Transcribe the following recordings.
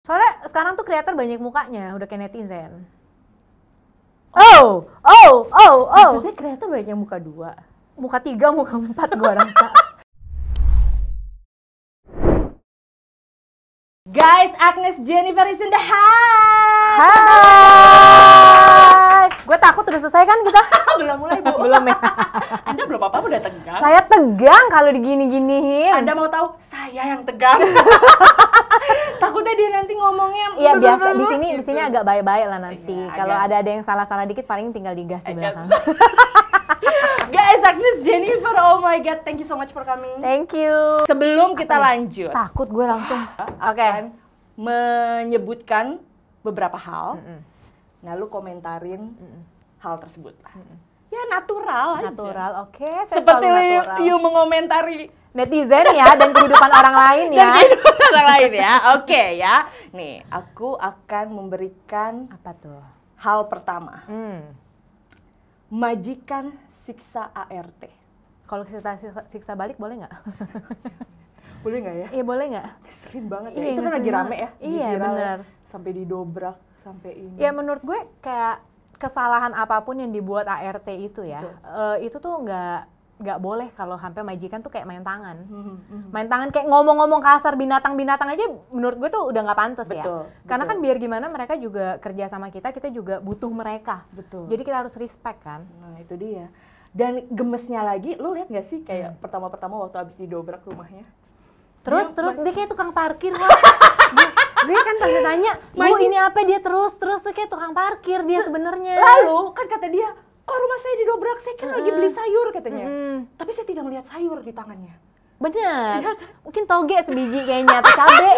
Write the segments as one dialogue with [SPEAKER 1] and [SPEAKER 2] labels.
[SPEAKER 1] Soalnya sekarang tuh kreator banyak mukanya, udah kayak netizen.
[SPEAKER 2] Maksudnya kreator banyak muka 2,
[SPEAKER 1] muka 3, muka 4 gua rasa.
[SPEAKER 2] Guys, Agnes Jennifer is in the house.
[SPEAKER 1] Hai. Gue takut udah selesai kan kita?
[SPEAKER 2] Belum mulai, Bu.
[SPEAKER 1] Belum ya.
[SPEAKER 2] Anda belum apa-apa udah tegang.
[SPEAKER 1] Saya tegang kalau digini-giniin.
[SPEAKER 2] Anda mau tahu saya yang tegang. Takutnya dia nanti ngomongnya.
[SPEAKER 1] Iya biasa di
[SPEAKER 2] gitu.
[SPEAKER 1] sini agak baik-baik lah nanti.
[SPEAKER 2] Iya,
[SPEAKER 1] Kalau
[SPEAKER 2] agak.
[SPEAKER 1] ada yang salah-salah dikit paling tinggal digas di belakang.
[SPEAKER 2] Guys, Agnes Jennifer, oh my god, thank you so much for coming.
[SPEAKER 1] Thank you.
[SPEAKER 2] Sebelum kita lanjut,
[SPEAKER 1] Takut gue langsung. Oke.
[SPEAKER 2] akan menyebutkan beberapa hal. Nah, lu komentarin hal tersebut. Ya natural aja.
[SPEAKER 1] Natural, oke. Saya
[SPEAKER 2] Seperti
[SPEAKER 1] selalu natural.
[SPEAKER 2] you mengomentari
[SPEAKER 1] Netizen ya dan kehidupan orang lain ya.
[SPEAKER 2] dan kehidupan orang lain ya. Oke ya. Nih, aku akan memberikan
[SPEAKER 1] Apa tuh?
[SPEAKER 2] hal pertama. Majikan siksa ART.
[SPEAKER 1] Kalau siksa balik boleh nggak?
[SPEAKER 2] Boleh nggak ya?
[SPEAKER 1] Iya boleh nggak?
[SPEAKER 2] Ngeselin banget ya.
[SPEAKER 1] Iya,
[SPEAKER 2] Itu kan lagi
[SPEAKER 1] ngeselin
[SPEAKER 2] rame ya.
[SPEAKER 1] banget. Iya,
[SPEAKER 2] viral ya.
[SPEAKER 1] bener.
[SPEAKER 2] Sampai didobrak, sampai ini.
[SPEAKER 1] Ya menurut gue kayak kesalahan apapun yang dibuat ART itu ya, itu tuh nggak boleh kalau sampai majikan tuh kayak main tangan. Main tangan kayak ngomong-ngomong kasar binatang-binatang aja menurut gue tuh udah nggak pantas ya. Karena kan biar gimana mereka juga kerja sama kita juga butuh mereka.
[SPEAKER 2] Betul.
[SPEAKER 1] Jadi kita harus respect kan.
[SPEAKER 2] Nah, itu dia. Dan gemesnya lagi, lu lihat nggak sih kayak pertama-pertama waktu abis didobrak rumahnya?
[SPEAKER 1] Terus dia kayak tukang parkir wah. Gue kan tanya, Bu ini apa dia terus tuh kayak tukang parkir dia sebenarnya.
[SPEAKER 2] Lalu kan kata dia, kok rumah saya didobrak, saya kan lagi beli sayur katanya. Tapi saya tidak melihat sayur di tangannya.
[SPEAKER 1] Bener, mungkin toge sebiji kayaknya atau cabe,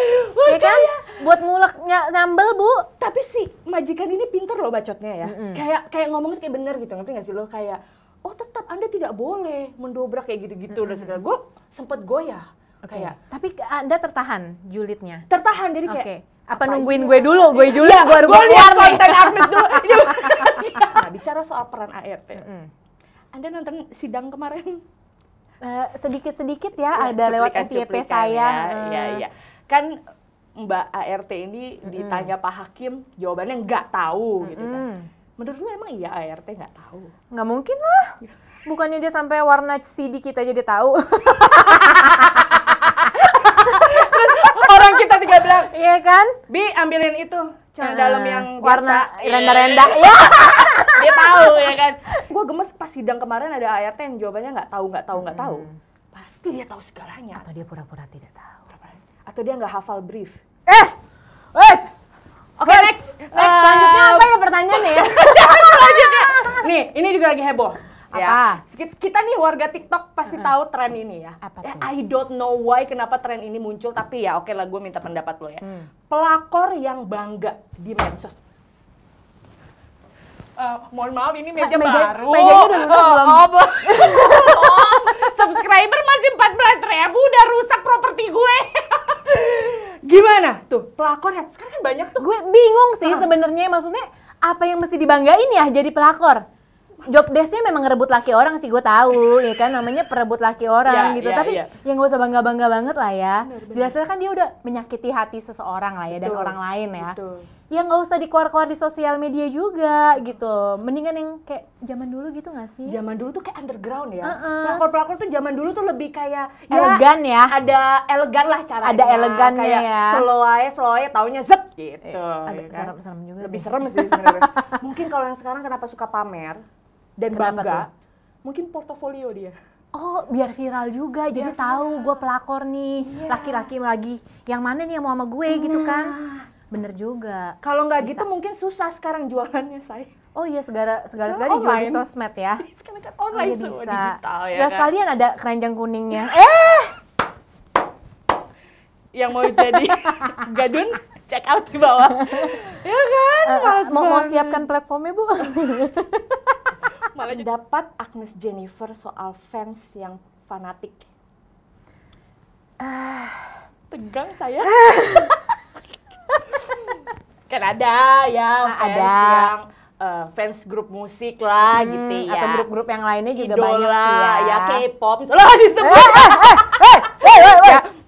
[SPEAKER 1] ya kan? Buat ngulek nyambel Bu.
[SPEAKER 2] Tapi si majikan ini pinter loh bacotnya ya. Kayak ngomongnya kayak bener gitu, ngerti nggak sih lo? Kayak, oh tetap Anda tidak boleh mendobrak kayak gitu-gitu dan segala. Gue sempet goyah. Kayak,
[SPEAKER 1] tapi Anda tertahan julidnya?
[SPEAKER 2] tertahan jadi kayak.
[SPEAKER 1] Oke. Apa nungguin gue dulu? Gue julid, gue baru
[SPEAKER 2] Gue lihat
[SPEAKER 1] keluar nih.
[SPEAKER 2] konten Agnes dulu. Nah, bicara soal peran ART. Anda nonton sidang kemarin?
[SPEAKER 1] Sedikit-sedikit ya, ada lewat FYP saya.
[SPEAKER 2] Iya. Kan Mbak ART ini ditanya Pak Hakim, jawabannya nggak tahu gitu kan. Menurut lu emang iya ART nggak tahu?
[SPEAKER 1] Nggak mungkin lah. Bukannya dia sampai warna CD kita jadi tahu.
[SPEAKER 2] Orang kita tiga bilang,
[SPEAKER 1] Iya kan?
[SPEAKER 2] Bi ambilin itu celana dalam yang
[SPEAKER 1] warna
[SPEAKER 2] biasa.
[SPEAKER 1] renda-renda. Ya.
[SPEAKER 2] Dia tahu ya kan. Gue gemes pas sidang kemarin ada ART yang jawabannya nggak tahu. Pasti dia tahu segalanya.
[SPEAKER 1] Atau dia pura-pura tidak tahu.
[SPEAKER 2] Atau dia nggak hafal brief.
[SPEAKER 1] Oke, next. Selanjutnya apa ya pertanyaannya ya?
[SPEAKER 2] Selanjutnya, nih ini juga lagi heboh.
[SPEAKER 1] Apa?
[SPEAKER 2] Ya. Kita nih warga TikTok pasti tahu tren ini ya.
[SPEAKER 1] Apa tuh?
[SPEAKER 2] I don't know why kenapa tren ini muncul, tapi ya oke lah gue minta pendapat lo ya. Pelakor yang bangga di medsos. Mohon maaf ini meja baru.
[SPEAKER 1] Mejanya udah lunas belum?
[SPEAKER 2] Subscriber masih 14.000 udah rusak properti gue. Gimana tuh pelakornya? Sekarang kan banyak tuh.
[SPEAKER 1] Gue bingung sih sebenarnya, maksudnya apa yang mesti dibanggain ya jadi pelakor? Job desk-nya memang ngerebut laki orang sih, gue tahu ya kan, namanya perebut laki orang gitu. Tapi ya nggak usah bangga-bangga banget lah ya. Jelas-jelas kan dia udah menyakiti hati seseorang lah ya, dan orang lain ya. Ya nggak usah dikeluar-keluar di sosial media juga gitu. Mendingan yang kayak zaman dulu gitu nggak sih?
[SPEAKER 2] Zaman dulu tuh kayak underground ya. Pelakor-pelakor tuh zaman dulu tuh lebih kayak
[SPEAKER 1] elegan ya.
[SPEAKER 2] Ada elegan lah caranya.
[SPEAKER 1] Ada elegannya
[SPEAKER 2] kayak
[SPEAKER 1] ya.
[SPEAKER 2] Slow aja taunya zet gitu.
[SPEAKER 1] Agak serem-serem juga
[SPEAKER 2] Lebih
[SPEAKER 1] sih.
[SPEAKER 2] serem sih sebenarnya. Mungkin kalau yang sekarang kenapa suka pamer dan
[SPEAKER 1] Kenapa
[SPEAKER 2] bangga?
[SPEAKER 1] tuh?
[SPEAKER 2] Mungkin portofolio dia.
[SPEAKER 1] Oh, biar viral juga, jadi tahu gue pelakor nih, laki-laki lagi yang mana nih yang mau sama gue gitu kan. Bener juga.
[SPEAKER 2] Kalau nggak gitu mungkin susah sekarang jualannya saya.
[SPEAKER 1] Oh iya, segala dijual di
[SPEAKER 2] online.
[SPEAKER 1] sosmed ya.
[SPEAKER 2] Sekarang kan online semua digital ya
[SPEAKER 1] Ya
[SPEAKER 2] kan.
[SPEAKER 1] sekalian ada keranjang kuningnya.
[SPEAKER 2] Yang mau jadi gadun, check out di bawah. Ya kan?
[SPEAKER 1] Mau siapkan platformnya Bu?
[SPEAKER 2] Malah dapat Agnes Jennifer soal fans yang fanatik. Tegang saya. Kan ada ya fans yang fans grup musik lah gitu ya.
[SPEAKER 1] Atau grup-grup yang lainnya juga
[SPEAKER 2] Idola,
[SPEAKER 1] banyak sih ya.
[SPEAKER 2] Ya K-pop. Lah disebut.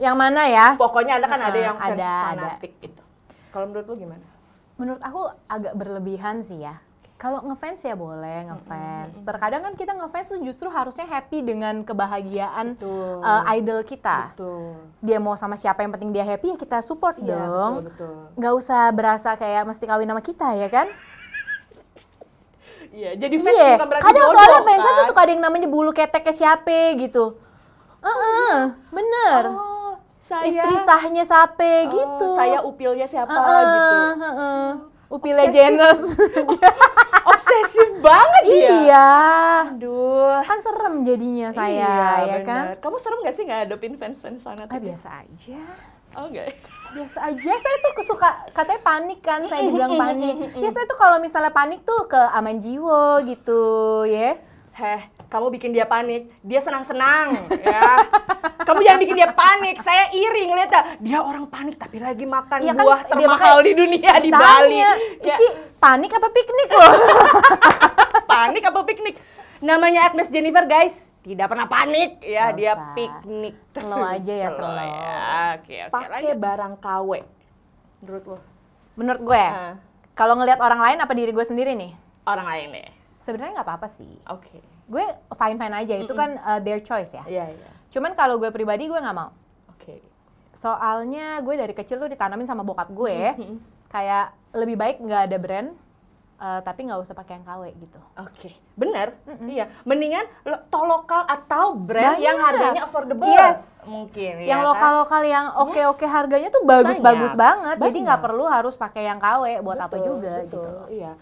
[SPEAKER 1] Yang mana ya?
[SPEAKER 2] Pokoknya ada kan ada yang fans fanatik gitu. Kalau menurut lu gimana?
[SPEAKER 1] Menurut aku agak berlebihan sih ya. Kalau ngefans ya boleh ngefans. Terkadang kan kita ngefans tuh justru harusnya happy dengan kebahagiaan idol kita.
[SPEAKER 2] Betul.
[SPEAKER 1] Dia mau sama siapa yang penting dia happy ya kita support dong.
[SPEAKER 2] Betul.
[SPEAKER 1] Nggak usah berasa kayak mesti kawin sama kita ya kan?
[SPEAKER 2] Iya, jadi fans bukan berarti
[SPEAKER 1] kadang
[SPEAKER 2] bodoh,
[SPEAKER 1] soalnya fansnya
[SPEAKER 2] kan?
[SPEAKER 1] tuh suka ada yang namanya bulu keteknya siapa gitu. Bener.
[SPEAKER 2] Oh, saya
[SPEAKER 1] istri sahnya siapa gitu.
[SPEAKER 2] Saya upilnya siapa gitu.
[SPEAKER 1] Upilnya Janus.
[SPEAKER 2] Obsesif banget dia.
[SPEAKER 1] Iya.
[SPEAKER 2] Aduh.
[SPEAKER 1] Kan serem jadinya saya, ya
[SPEAKER 2] bener.
[SPEAKER 1] kan?
[SPEAKER 2] Kamu serem gak sih ngadepin fans-fans fanatik?
[SPEAKER 1] Biasa aja.
[SPEAKER 2] Oh enggak?
[SPEAKER 1] Biasa aja. Saya tuh suka katanya panik kan, saya dibilang panik. Ya saya tuh kalau misalnya panik tuh ke aman jiwa gitu, ya.
[SPEAKER 2] Kamu bikin dia panik, dia senang-senang, ya. Kamu jangan bikin dia panik, saya iri ngeliatnya. Dia orang panik tapi lagi makan
[SPEAKER 1] ya
[SPEAKER 2] buah
[SPEAKER 1] kan,
[SPEAKER 2] termahal di dunia di Bali.
[SPEAKER 1] Ici, panik apa piknik loh?
[SPEAKER 2] Panik apa piknik? Namanya Agnes Jennifer, guys. Tidak pernah panik, ya.
[SPEAKER 1] Gak
[SPEAKER 2] dia
[SPEAKER 1] usah.
[SPEAKER 2] piknik.
[SPEAKER 1] Slow aja ya, slow.
[SPEAKER 2] Oke, pakai barang KW. Menurut lo?
[SPEAKER 1] Menurut gue, kalau ngelihat orang lain apa diri gue sendiri nih?
[SPEAKER 2] Orang lain deh.
[SPEAKER 1] Sebenarnya nggak apa-apa sih.
[SPEAKER 2] Oke.
[SPEAKER 1] Gue fine-fine aja, itu kan their choice ya.
[SPEAKER 2] Iya.
[SPEAKER 1] Cuman kalau gue pribadi gue nggak mau.
[SPEAKER 2] Oke.
[SPEAKER 1] Soalnya gue dari kecil tuh ditanamin sama bokap gue, kayak lebih baik nggak ada brand, tapi nggak usah pakai yang KW gitu.
[SPEAKER 2] Oke, bener. Iya, mendingan lokal atau brand
[SPEAKER 1] Banyak.
[SPEAKER 2] yang harganya affordable.
[SPEAKER 1] Yes.
[SPEAKER 2] Mungkin.
[SPEAKER 1] Yang
[SPEAKER 2] ya
[SPEAKER 1] lokal-lokal yang oke-oke harganya tuh bagus-bagus banget. Jadi
[SPEAKER 2] Banyak.
[SPEAKER 1] nggak perlu harus pakai yang KW buat apa juga gitu.
[SPEAKER 2] Iya.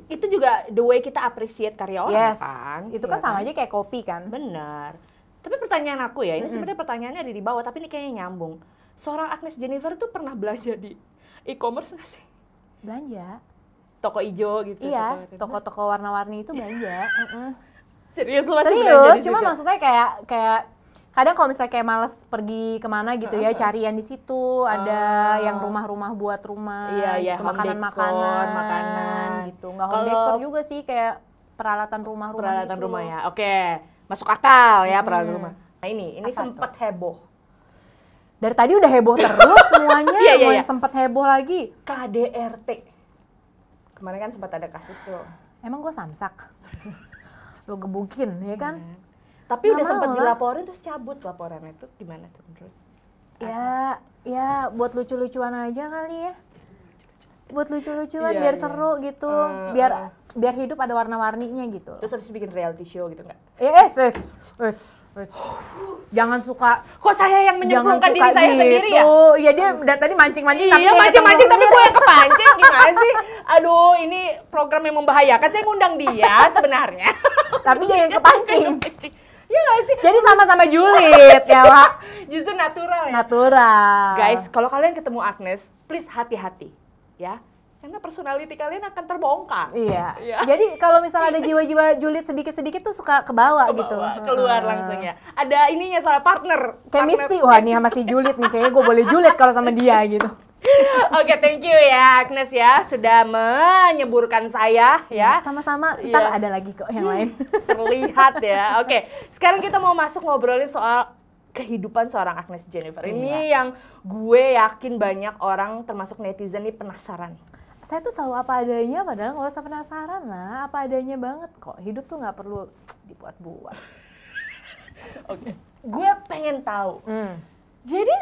[SPEAKER 2] Itu juga the way kita appreciate karya orang
[SPEAKER 1] Yes,
[SPEAKER 2] kan.
[SPEAKER 1] itu kan sama aja kayak kopi kan.
[SPEAKER 2] Bener. Tapi pertanyaan aku ya, ini sebenarnya pertanyaannya ada di bawah, tapi ini kayaknya nyambung. Seorang Agnes Jennifer tuh pernah belanja di e-commerce nggak sih?
[SPEAKER 1] Belanja.
[SPEAKER 2] Toko ijo gitu.
[SPEAKER 1] Iya, toko-toko warna-warni itu belanja.
[SPEAKER 2] Serius lu masih belanja
[SPEAKER 1] Serius,
[SPEAKER 2] di
[SPEAKER 1] cuma
[SPEAKER 2] situ?
[SPEAKER 1] maksudnya kayak kadang kalau misalnya kayak males pergi kemana gitu ya, cari yang di situ ada yang rumah-rumah buat rumah,
[SPEAKER 2] Iya,
[SPEAKER 1] gitu,
[SPEAKER 2] home decor, makanan
[SPEAKER 1] gitu. Nggak home decor juga sih, kayak peralatan rumah-rumah
[SPEAKER 2] peralatan
[SPEAKER 1] gitu.
[SPEAKER 2] rumah ya. Oke, masuk akal ya peralatan rumah. Nah, ini
[SPEAKER 1] Apa
[SPEAKER 2] sempat heboh.
[SPEAKER 1] Dari tadi udah heboh terus semuanya,
[SPEAKER 2] Iya,
[SPEAKER 1] mau
[SPEAKER 2] iya.
[SPEAKER 1] yang sempet heboh lagi.
[SPEAKER 2] KDRT. Kemarin kan sempat ada kasus tuh.
[SPEAKER 1] Emang gue samsak? Lo gebukin, ya kan?
[SPEAKER 2] Tapi
[SPEAKER 1] Nggak
[SPEAKER 2] udah sempat
[SPEAKER 1] mau lah.
[SPEAKER 2] dilaporin terus cabut laporannya itu gimana tuh menurut?
[SPEAKER 1] Ya buat lucu-lucuan aja kali ya. Buat lucu-lucuan
[SPEAKER 2] Iya,
[SPEAKER 1] biar
[SPEAKER 2] iya.
[SPEAKER 1] seru gitu, biar hidup ada warna-warninya gitu.
[SPEAKER 2] Terus habis itu bikin reality show gitu nggak?
[SPEAKER 1] Jangan suka.
[SPEAKER 2] Kok saya yang menyemplungkan diri
[SPEAKER 1] suka
[SPEAKER 2] saya
[SPEAKER 1] gitu.
[SPEAKER 2] sendiri ya?
[SPEAKER 1] Iya dia dari tadi mancing-mancing.
[SPEAKER 2] Iya mancing-mancing tapi gue yang kepancing gimana sih? Aduh ini program yang membahayakan, saya ngundang dia sebenarnya.
[SPEAKER 1] Tapi dia yang kepancing.
[SPEAKER 2] Iya nggak sih?
[SPEAKER 1] Jadi sama-sama julid ya Wak.
[SPEAKER 2] Justru natural ya?
[SPEAKER 1] Natural.
[SPEAKER 2] Guys, kalau kalian ketemu Agnes, please hati-hati ya. Karena personality kalian akan terbongkar.
[SPEAKER 1] Iya.
[SPEAKER 2] Iya.
[SPEAKER 1] Jadi kalau misalnya ada jiwa-jiwa julid sedikit-sedikit tuh suka kebawa gitu.
[SPEAKER 2] Keluar langsung ya. Ada ininya soal partner.
[SPEAKER 1] Chemistry, wah nih masih julid nih, kayaknya gue boleh julid kalau sama dia gitu.
[SPEAKER 2] Oke, thank you ya Agnes ya sudah menyeburkan saya ya.
[SPEAKER 1] Sama-sama,
[SPEAKER 2] Iya.
[SPEAKER 1] ntar ada lagi kok yang lain.
[SPEAKER 2] Terlihat ya. Oke, sekarang kita mau masuk ngobrolin soal kehidupan seorang Agnes Jennifer. Ini yang gue yakin banyak orang termasuk netizen nih penasaran.
[SPEAKER 1] Saya tuh selalu apa adanya, padahal nggak usah penasaran lah, apa adanya banget kok. Hidup tuh nggak perlu dibuat-buat.
[SPEAKER 2] Oke. Gue pengen tahu.
[SPEAKER 1] Hmm.
[SPEAKER 2] Jadi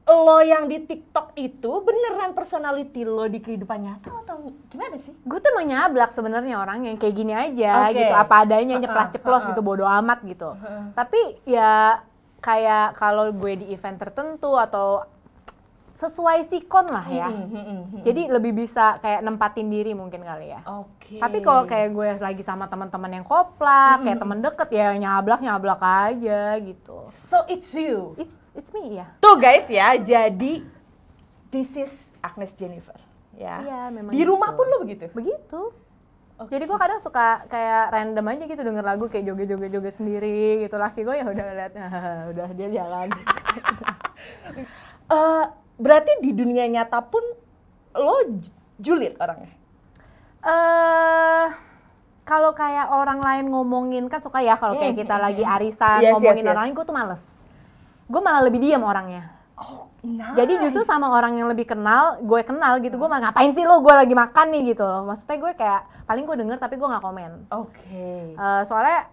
[SPEAKER 2] lo yang di TikTok itu beneran personality lo di kehidupan nyata atau gimana sih?
[SPEAKER 1] Gue tuh emang nyablak sebenarnya orang yang kayak gini aja
[SPEAKER 2] Oke.
[SPEAKER 1] gitu, apa adanya, nyeplos-ceplos gitu, bodo amat gitu. Tapi ya kayak kalau gue di event tertentu atau sesuai sikon lah ya. Jadi lebih bisa kayak nempatin diri mungkin kali ya.
[SPEAKER 2] Oke.
[SPEAKER 1] Tapi kalau kayak gue lagi sama teman-teman yang koplak, kayak temen deket ya nyablak aja gitu.
[SPEAKER 2] So it's you.
[SPEAKER 1] It's me ya.
[SPEAKER 2] Tuh guys ya, jadi this is Agnes Jennifer. Ya.
[SPEAKER 1] Iya memang.
[SPEAKER 2] Di rumah
[SPEAKER 1] gitu.
[SPEAKER 2] pun lo begitu?
[SPEAKER 1] Begitu. Jadi gue kadang suka kayak random aja gitu denger lagu kayak joget-joget sendiri gitu. Laki gue ya udah liat, udah dia jalan.
[SPEAKER 2] Berarti di dunia nyata pun lo julid orangnya?
[SPEAKER 1] Kalau kayak orang lain ngomongin kan suka ya kalau kayak kita lagi arisan
[SPEAKER 2] Yes,
[SPEAKER 1] ngomongin
[SPEAKER 2] yes.
[SPEAKER 1] orang lain, gue tuh males. Gue malah lebih diam orangnya.
[SPEAKER 2] Nice.
[SPEAKER 1] Jadi justru sama orang yang lebih kenal, gue kenal gitu, gue malah ngapain sih lo, gue lagi makan nih gitu. Maksudnya gue kayak paling gue denger tapi gue nggak komen.
[SPEAKER 2] Oke.
[SPEAKER 1] Soalnya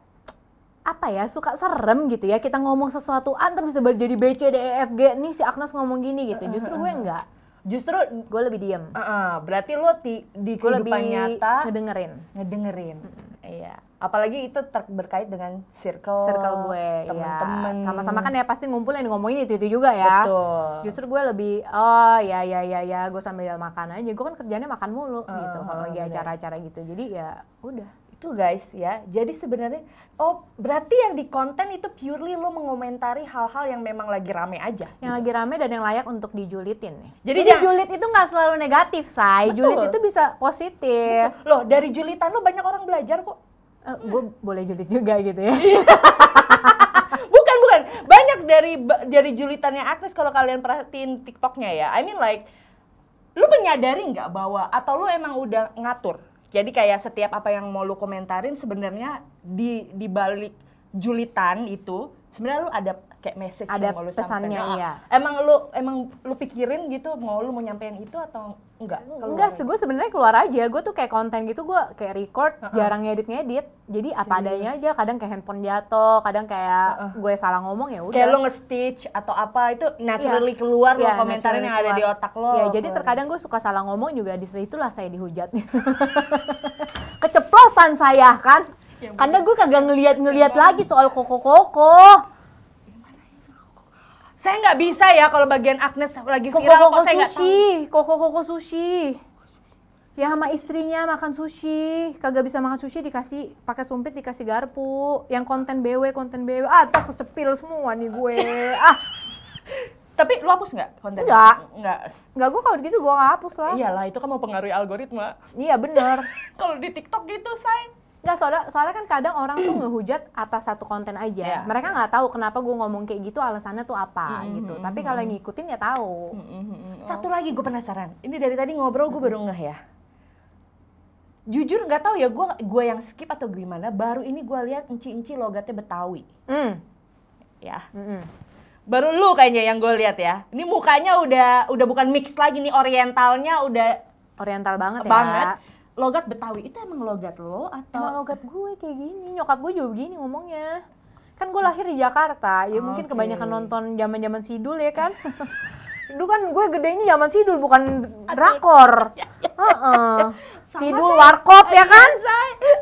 [SPEAKER 1] apa ya, suka serem gitu ya, kita ngomong sesuatu terus bisa jadi B, C, D, E, F, G, nih si Agnes ngomong gini gitu. Justru gue enggak.
[SPEAKER 2] Justru
[SPEAKER 1] gue lebih diem.
[SPEAKER 2] Berarti lo di kehidupan nyata
[SPEAKER 1] ngedengerin.
[SPEAKER 2] Iya. Apalagi itu berkait dengan circle
[SPEAKER 1] gue,
[SPEAKER 2] temen-temen.
[SPEAKER 1] Ya. Sama-sama kan ya pasti ngumpul yang ngomongin itu juga ya.
[SPEAKER 2] Betul.
[SPEAKER 1] Justru gue lebih ya gue sambil makan aja. Gue kan kerjanya makan mulu gitu kalau lagi acara-acara gitu. Jadi ya udah.
[SPEAKER 2] Itu guys ya. Jadi sebenarnya berarti yang di konten itu purely lo mengomentari hal-hal yang memang lagi rame aja.
[SPEAKER 1] Yang lagi rame dan yang layak untuk dijulitin ya.
[SPEAKER 2] Jadi
[SPEAKER 1] julit itu nggak selalu negatif, Say. Julit itu bisa positif.
[SPEAKER 2] Betul. Loh, dari julitan lo banyak orang belajar kok.
[SPEAKER 1] Gue boleh julit juga gitu ya.
[SPEAKER 2] bukan banyak dari julitannya Agnes kalau kalian perhatiin TikToknya ya. I mean like lu menyadari nggak bahwa atau lu emang udah ngatur, jadi kayak setiap apa yang mau lu komentarin sebenarnya di balik julitan itu sebenarnya lu ada kayak message
[SPEAKER 1] ada
[SPEAKER 2] yang mau lu
[SPEAKER 1] pesannya
[SPEAKER 2] sampaikan.
[SPEAKER 1] Iya.
[SPEAKER 2] Emang lu pikirin gitu mau lu mau nyampein itu atau enggak?
[SPEAKER 1] Enggak, gue sebenarnya keluar aja. Gue tuh kayak konten gitu, gue kayak record, jarang ngedit. Jadi apa adanya aja. Kadang kayak handphone jatuh, kadang kayak gue salah ngomong ya udah.
[SPEAKER 2] Kayak lo nge-stitch atau apa itu naturally keluar lo komentarin yang ada di otak lo.
[SPEAKER 1] Ya, jadi terkadang gue suka salah ngomong juga, di situlah saya dihujat. Keceplosan saya kan. Karena gue kagak ngeliat lagi soal koko.
[SPEAKER 2] Saya nggak bisa ya kalau bagian Agnes lagi viral kok saya nggak tahu.
[SPEAKER 1] Koko sushi. Ya sama istrinya makan sushi, kagak bisa makan sushi dikasih pakai sumpit dikasih garpu. Yang konten BW, tak kecepil semua nih gue.
[SPEAKER 2] Tapi lo hapus nggak konten?
[SPEAKER 1] Enggak, gue kalau gitu gue nggak hapus lah.
[SPEAKER 2] Iyalah, itu kan mau pengaruhi algoritma.
[SPEAKER 1] Iya bener.
[SPEAKER 2] Kalau di TikTok gitu, say.
[SPEAKER 1] Nggak, soalnya kan kadang orang tuh ngehujat atas satu konten aja. Mereka nggak tahu kenapa gue ngomong kayak gitu, alasannya tuh apa gitu. Tapi kalau ngikutin ya tahu.
[SPEAKER 2] Satu lagi gue penasaran. Ini dari tadi ngobrol gue baru ngeh ya. Jujur nggak tahu ya, gue yang skip atau gimana. Baru ini gue lihat enci logatnya Betawi. Ya. Baru lu kayaknya yang gue lihat ya. Ini mukanya udah bukan mix lagi nih, orientalnya udah
[SPEAKER 1] oriental banget ya.
[SPEAKER 2] Logat Betawi itu emang logat lo atau?
[SPEAKER 1] Emang logat gue kayak gini, nyokap gue juga begini ngomongnya. Kan gue lahir di Jakarta, ya mungkin kebanyakan nonton zaman Sidul ya kan. Dulu kan gue gedenya zaman Sidul bukan drakor. Sidul warkop ya kan?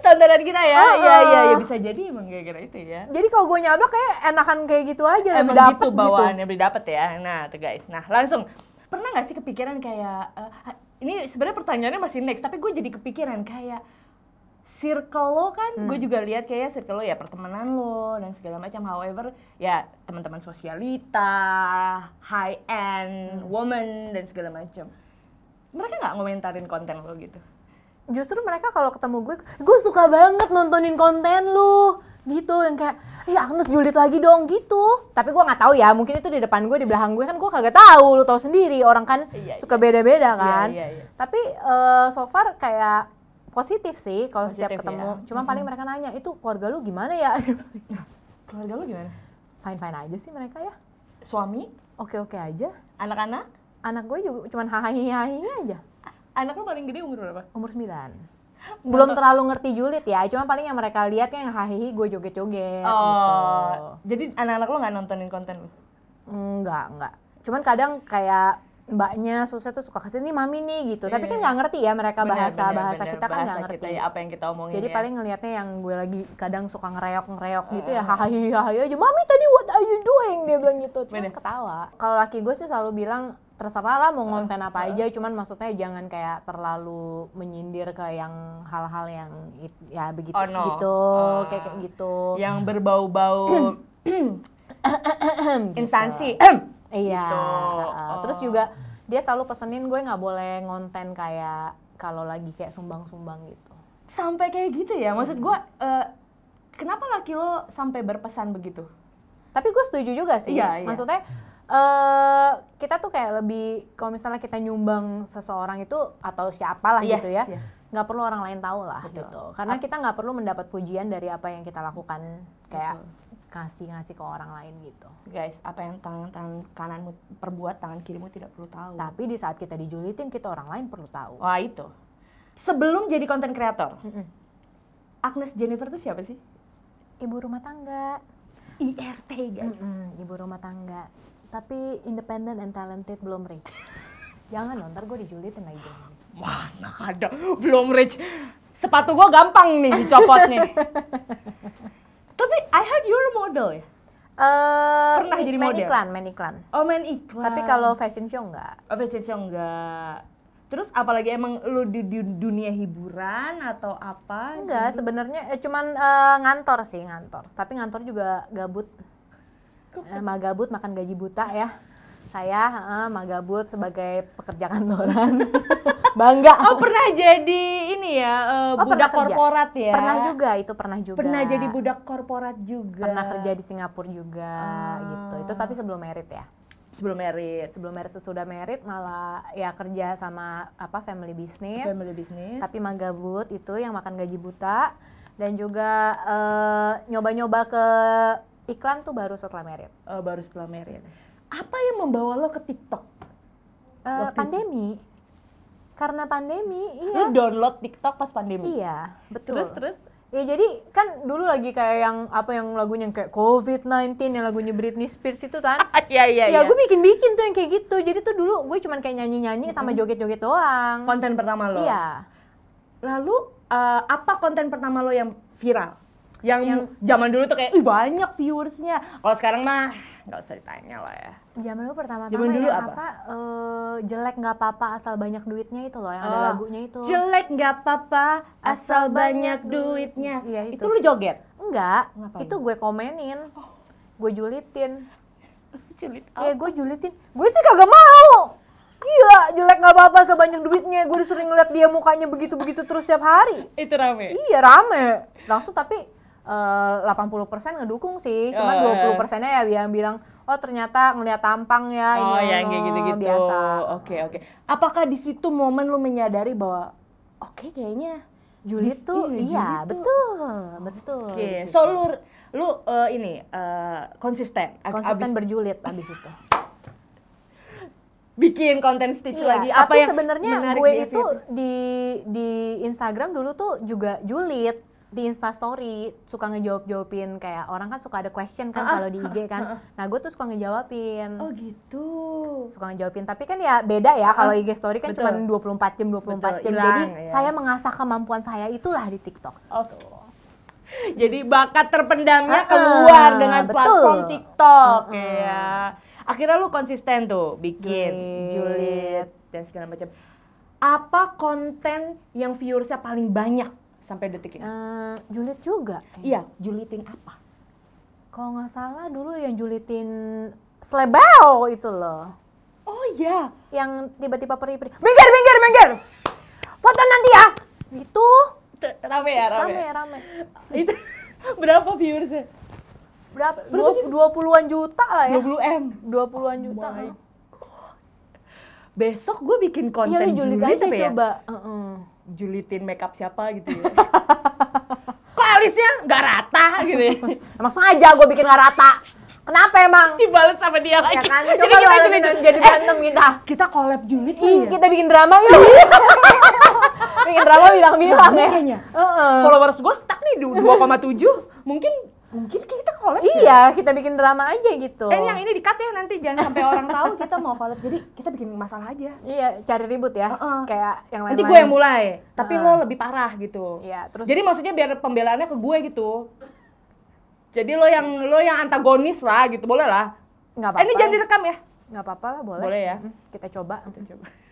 [SPEAKER 2] Tontonan kita ya. Iya bisa jadi emang gara-gara itu ya.
[SPEAKER 1] Jadi kalau gue nyablak kayak enakan kayak gitu aja,
[SPEAKER 2] emang gitu bawaannya lebih dapet ya. Nah tuh guys, nah langsung pernah nggak sih kepikiran kayak ini sebenarnya pertanyaannya masih next, tapi gue jadi kepikiran kayak circle lo kan, gue juga lihat kayak circle lo ya pertemanan lo dan segala macam. However, ya teman-teman sosialita, high end woman dan segala macam. Mereka nggak ngomentarin konten lo gitu?
[SPEAKER 1] Justru mereka kalau ketemu gue suka banget nontonin konten lo gitu, yang kayak ya Agnes julid lagi dong gitu. Tapi gue nggak tahu ya, mungkin itu di depan gue, di belakang gue kan gue kagak tahu. Lu tahu sendiri orang kan suka beda-beda kan. Tapi so far kayak positif sih kalau setiap ketemu. Cuma paling mereka nanya, itu keluarga lu gimana ya?
[SPEAKER 2] Keluarga lu gimana?
[SPEAKER 1] Fine aja sih mereka ya.
[SPEAKER 2] Suami?
[SPEAKER 1] Oke aja.
[SPEAKER 2] Anak-anak?
[SPEAKER 1] Anak gue juga cuman hahi aja.
[SPEAKER 2] Anak lu paling gede umur berapa?
[SPEAKER 1] Umur 9. Belum terlalu ngerti julid ya, cuma paling yang mereka lihat kan yang hahihi gue joget-joget gitu.
[SPEAKER 2] Jadi anak-anak lo nggak nontonin konten lo?
[SPEAKER 1] Enggak. Cuman kadang kayak mbaknya susah tuh suka kasih nih mami nih gitu. Tapi kan nggak ngerti ya mereka bahasa kita kan nggak ngerti.
[SPEAKER 2] Kita, apa yang kita omongin.
[SPEAKER 1] Jadi paling ngelihatnya yang gue lagi kadang suka ngereok gitu ya, hahihi aja. Mami tadi what are you doing? Dia bilang gitu. Cuma ketawa. Kalau laki gue sih selalu bilang terserah lah mau konten apa aja, cuman maksudnya jangan kayak terlalu menyindir ke yang hal-hal yang ya begitu gitu, kayak gitu.
[SPEAKER 2] Yang berbau-bau instansi.
[SPEAKER 1] Iya. Terus juga dia selalu pesenin gue nggak boleh ngonten kayak kalau lagi kayak sumbang-sumbang gitu.
[SPEAKER 2] Sampai kayak gitu ya? Maksud gue, kenapa laki lo sampai berpesan begitu?
[SPEAKER 1] Tapi gue setuju juga sih. Maksudnya kita tuh kayak lebih, kalau misalnya kita nyumbang seseorang itu atau siapalah gitu ya, nggak perlu orang lain tahu lah gitu. Karena kita nggak perlu mendapat pujian dari apa yang kita lakukan. Kayak ngasih ke orang lain gitu.
[SPEAKER 2] Guys, apa yang tangan kananmu perbuat, tangan kirimu tidak perlu tahu.
[SPEAKER 1] Tapi di saat kita dijulitin, kita orang lain perlu tahu.
[SPEAKER 2] Wah itu. Sebelum jadi konten kreator, Agnes Jennifer itu siapa sih?
[SPEAKER 1] Ibu rumah tangga.
[SPEAKER 2] IRT guys.
[SPEAKER 1] Ibu rumah tangga. Tapi independent and talented, belum rich. Jangan dong, ntar gue dijulitin lagi.
[SPEAKER 2] Mana ada, belum rich. Sepatu gue gampang nih dicopot nih. Tapi I heard you're a model ya? Pernah jadi model?
[SPEAKER 1] Main iklan.
[SPEAKER 2] Oh, main iklan.
[SPEAKER 1] Tapi kalau fashion show enggak.
[SPEAKER 2] Oh, fashion show enggak. Terus apalagi emang lu di dunia hiburan atau apa?
[SPEAKER 1] Enggak, sebenarnya cuman ngantor. Tapi ngantor juga gabut. Mah gabut makan gaji buta ya. Saya mah gabut sebagai pekerja kantoran. Bangga.
[SPEAKER 2] Oh, pernah jadi ini ya, budak korporat ya?
[SPEAKER 1] Pernah juga.
[SPEAKER 2] Pernah jadi budak korporat juga.
[SPEAKER 1] Pernah kerja di Singapura juga gitu. Itu tapi sebelum merit ya. Sebelum merit, sesudah merit malah ya kerja sama family business. Tapi mah gabut itu yang makan gaji buta, dan juga nyoba-nyoba ke iklan tuh baru setelah merit.
[SPEAKER 2] Baru setelah merit. Apa yang membawa lo ke TikTok?
[SPEAKER 1] Pandemi. Karena pandemi, iya.
[SPEAKER 2] Lo download TikTok pas pandemi?
[SPEAKER 1] Iya, betul.
[SPEAKER 2] Terus?
[SPEAKER 1] Ya jadi kan dulu lagi kayak yang lagunya kayak COVID-19, yang lagunya Britney Spears itu kan.
[SPEAKER 2] Iya.
[SPEAKER 1] Ya gue bikin tuh yang kayak gitu. Jadi tuh dulu gue cuman kayak nyanyi-nyanyi sama joget-joget doang.
[SPEAKER 2] Konten pertama lo?
[SPEAKER 1] Iya.
[SPEAKER 2] Lalu apa konten pertama lo yang viral? Yang zaman dulu tuh kayak banyak viewersnya. Kalau sekarang mah nggak usah ditanya lah ya.
[SPEAKER 1] Zaman dulu pertama-tama
[SPEAKER 2] zaman dulu
[SPEAKER 1] jelek nggak apa-apa asal banyak duitnya itu loh, yang ada lagunya itu.
[SPEAKER 2] Jelek nggak apa-apa asal banyak duitnya.
[SPEAKER 1] Iya,
[SPEAKER 2] itu lu joget?
[SPEAKER 1] Enggak.
[SPEAKER 2] Ngapain?
[SPEAKER 1] Itu gue komenin. Gue julitin.
[SPEAKER 2] Julit
[SPEAKER 1] apa? Gue julitin. Gue sih kagak mau. Gila, jelek nggak apa-apa asal banyak duitnya. Gue sering ngeliat dia mukanya begitu-begitu terus tiap hari.
[SPEAKER 2] Itu rame?
[SPEAKER 1] Iya, rame. Langsung tapi 80% ngedukung sih, cuman 20%-nya ya yang bilang, oh ternyata ngeliat tampang ya,
[SPEAKER 2] yang kayak gitu-gitu.
[SPEAKER 1] Biasa.
[SPEAKER 2] Oke. Apakah di situ momen lu menyadari bahwa kayaknya
[SPEAKER 1] julid tuh, iya betul.
[SPEAKER 2] Oke, so lu konsisten
[SPEAKER 1] berjulid abis itu.
[SPEAKER 2] Bikin konten Stitch lagi.
[SPEAKER 1] Apa yang sebenarnya gue itu di Instagram dulu tuh juga julid. Di Instastory suka ngejawabin kayak orang kan suka ada question kan kalau di IG kan. Nah, gue tuh suka ngejawabin.
[SPEAKER 2] Oh gitu.
[SPEAKER 1] Suka ngejawabin, tapi kan ya beda ya kalau IG story kan cuma 24 jam. Jadi saya mengasah kemampuan saya itulah di TikTok.
[SPEAKER 2] Jadi bakat terpendamnya keluar dengan platform TikTok ya. Akhirnya lu konsisten tuh bikin julid dan segala macam. Apa konten yang viewersnya paling banyak sampai detik ini?
[SPEAKER 1] Julid juga.
[SPEAKER 2] Iya, julitin apa?
[SPEAKER 1] Kalau nggak salah dulu yang julitin Slebeo itu loh.
[SPEAKER 2] Oh iya.
[SPEAKER 1] Yang tiba-tiba peri-peri. Minggir. Foto nanti ya. Itu.
[SPEAKER 2] Rame. Itu berapa viewersnya?
[SPEAKER 1] Berapa? 20-an juta lah ya.
[SPEAKER 2] 20-an
[SPEAKER 1] juta.
[SPEAKER 2] Besok gue bikin konten
[SPEAKER 1] julid aja
[SPEAKER 2] ya?
[SPEAKER 1] Coba.
[SPEAKER 2] Julitin makeup siapa gitu ya. Kok alisnya nggak rata gitu ya?
[SPEAKER 1] Emang sengaja gue bikin nggak rata. Kenapa emang?
[SPEAKER 2] Dibales sama dia lagi.
[SPEAKER 1] Ya kan? Coba jadi berantem kita.
[SPEAKER 2] Kita collab julid
[SPEAKER 1] ya? Kita bikin drama yuk. Bikin drama bilang-bilang ya.
[SPEAKER 2] Kayaknya. Followers gue stuck nih 2,7. Mungkin kita collab.
[SPEAKER 1] Iya, kita bikin drama aja gitu.
[SPEAKER 2] Yang ini di-cut ya nanti, jangan sampai orang tahu kita mau collab. Jadi kita bikin masalah aja.
[SPEAKER 1] Iya, cari ribut ya. Kayak yang lain-lain.
[SPEAKER 2] Nanti gue yang mulai, tapi lo lebih parah gitu.
[SPEAKER 1] Iya, terus.
[SPEAKER 2] Jadi maksudnya biar pembelaannya ke gue gitu. Jadi lo yang antagonis lah gitu, boleh lah.
[SPEAKER 1] Nggak apa-apa.
[SPEAKER 2] Ini jangan direkam ya.
[SPEAKER 1] Nggak apa-apa lah, boleh.
[SPEAKER 2] Boleh ya.
[SPEAKER 1] Kita coba.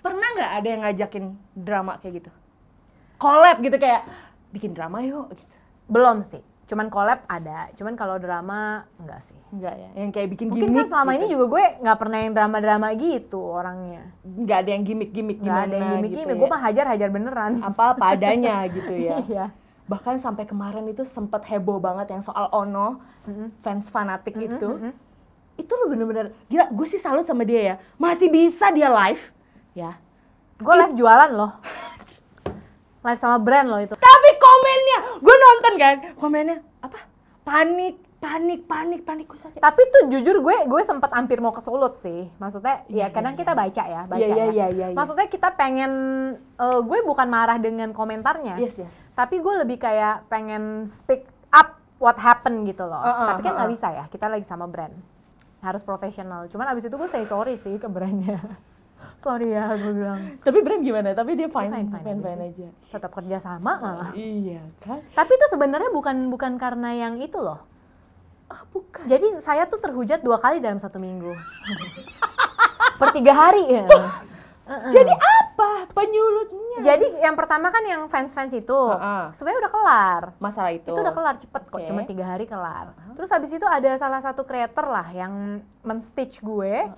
[SPEAKER 2] Pernah nggak ada yang ngajakin drama kayak gitu? Collab gitu kayak bikin drama yuk gitu.
[SPEAKER 1] Belum sih. Cuman collab ada, cuman kalau drama enggak sih.
[SPEAKER 2] Enggak ya, yang kayak bikin
[SPEAKER 1] mungkin
[SPEAKER 2] gimmick
[SPEAKER 1] kan selama
[SPEAKER 2] gitu.
[SPEAKER 1] ini juga gue nggak pernah yang drama-drama gitu orangnya.
[SPEAKER 2] Nggak ada yang gimmick-gimmick gimana
[SPEAKER 1] ada yang gimmick
[SPEAKER 2] gitu
[SPEAKER 1] ya. Gue mah hajar beneran.
[SPEAKER 2] Apa adanya gitu ya.
[SPEAKER 1] Iya.
[SPEAKER 2] Bahkan sampai kemarin itu sempet heboh banget yang soal Ono, fans fanatik itu. Itu lo bener-bener, gila gue sih salut sama dia ya. Masih bisa dia live, ya.
[SPEAKER 1] Gue live jualan loh. Live sama brand loh itu.
[SPEAKER 2] Tapi komennya, gue nonton kan, komennya apa? Panik, panik gue sakit.
[SPEAKER 1] Tapi tuh jujur gue sempat hampir mau kesulut sih. Maksudnya kadang kita baca ya.
[SPEAKER 2] Iya.
[SPEAKER 1] Maksudnya kita pengen gue bukan marah dengan komentarnya.
[SPEAKER 2] Yes.
[SPEAKER 1] Tapi gue lebih kayak pengen speak up what happened gitu loh. Tapi kan nggak bisa ya. Kita lagi sama brand. Harus profesional. Cuman abis itu gue say sorry sih ke brandnya. Sorry ya, gue bilang.
[SPEAKER 2] Tapi brand gimana? Tapi dia fine aja.
[SPEAKER 1] Tetap kerja sama malah.
[SPEAKER 2] Iya kan?
[SPEAKER 1] Tapi itu sebenarnya bukan karena yang itu loh.
[SPEAKER 2] Bukan.
[SPEAKER 1] Jadi saya tuh terhujat 2 kali dalam 1 minggu. Per 3 hari ya.
[SPEAKER 2] Jadi apa penyulutnya?
[SPEAKER 1] Jadi yang pertama kan yang fans itu sebenarnya udah kelar.
[SPEAKER 2] Masalah itu
[SPEAKER 1] udah kelar cepet kok, cuma 3 hari kelar. Terus habis itu ada salah satu creator lah yang men-stitch gue.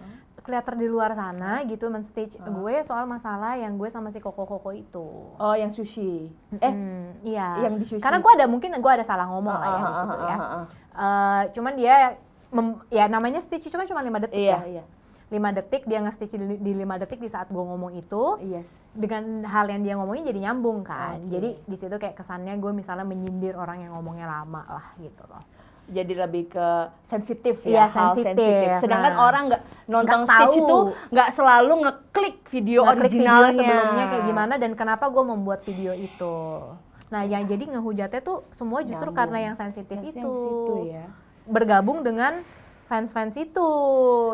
[SPEAKER 1] Creator di luar sana gitu men-stitch gue soal masalah yang gue sama si Koko itu.
[SPEAKER 2] Oh, yang sushi.
[SPEAKER 1] Iya.
[SPEAKER 2] Yang di sushi.
[SPEAKER 1] Karena mungkin gue ada salah ngomong lah ya di situ ya. Cuman dia ya namanya stitch cuma 5 detik ya. 5 detik dia nge-stitch di 5 detik di saat gue ngomong itu.
[SPEAKER 2] Yes.
[SPEAKER 1] Dengan hal yang dia ngomongin jadi nyambung kan. Jadi di situ kayak kesannya gue misalnya menyindir orang yang ngomongnya lama lah gitu loh.
[SPEAKER 2] Jadi lebih ke sensitif ya, hal sensitif. Sedangkan
[SPEAKER 1] nah,
[SPEAKER 2] orang nggak nonton Stitch itu nggak selalu ngeklik video originalnya.
[SPEAKER 1] Video sebelumnya kayak gimana dan kenapa gue membuat video itu. Nah yang jadi ngehujatnya tuh semua justru karena yang sensitif itu.
[SPEAKER 2] Ya.
[SPEAKER 1] Bergabung dengan fans itu.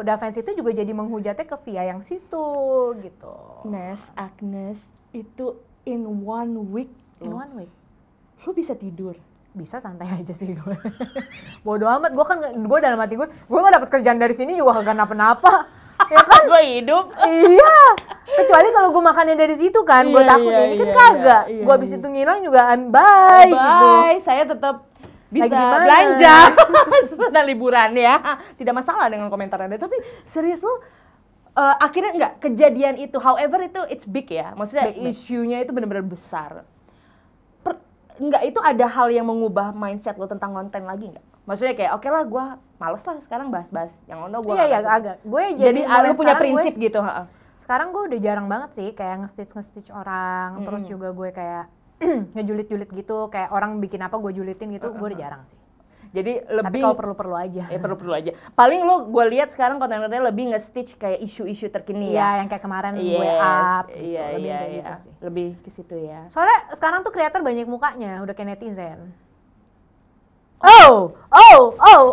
[SPEAKER 1] Dan fans itu juga jadi menghujatnya ke via yang situ gitu.
[SPEAKER 2] Agnes itu in 1 week.
[SPEAKER 1] In 1 week?
[SPEAKER 2] Lu bisa tidur?
[SPEAKER 1] Bisa, santai aja sih gue. Bodoh amat, gue dalam hati gue gak dapet kerjaan dari sini juga kagak napa-napa. Ya kan?
[SPEAKER 2] Gue hidup.
[SPEAKER 1] Iya. Kecuali kalau gue makannya dari situ kan, gue takut ini kan kagak. Gue abis itu ngilang juga bye gitu.
[SPEAKER 2] Saya tetap bisa
[SPEAKER 1] belanja
[SPEAKER 2] setelah liburan ya. Tidak masalah dengan komentar Anda, tapi serius lo akhirnya enggak kejadian itu, however itu it's big ya. Maksudnya isunya itu benar-benar besar. Enggak, itu ada hal yang mengubah mindset lo tentang konten lagi nggak? Maksudnya kayak oke lah gue males lah sekarang bahas-bahas yang ono gue.
[SPEAKER 1] Iya agak. Gue
[SPEAKER 2] jadi lu punya prinsip gitu.
[SPEAKER 1] Sekarang gue udah jarang banget sih kayak nge-stitch orang, terus juga gue kayak ngejulit-julit gitu, kayak orang bikin apa gue julitin gitu, gue udah jarang sih.
[SPEAKER 2] Jadi lebih.
[SPEAKER 1] Tapi kalau perlu-perlu aja.
[SPEAKER 2] Perlu-perlu aja. Paling lo gue lihat sekarang konten-kontennya lebih nge-stitch kayak isu-isu terkini ya.
[SPEAKER 1] Iya, yang kayak kemarin gue up.
[SPEAKER 2] Iya, gitu, gitu sih. Lebih ke situ ya.
[SPEAKER 1] Soalnya sekarang tuh kreator banyak mukanya, udah kayak netizen.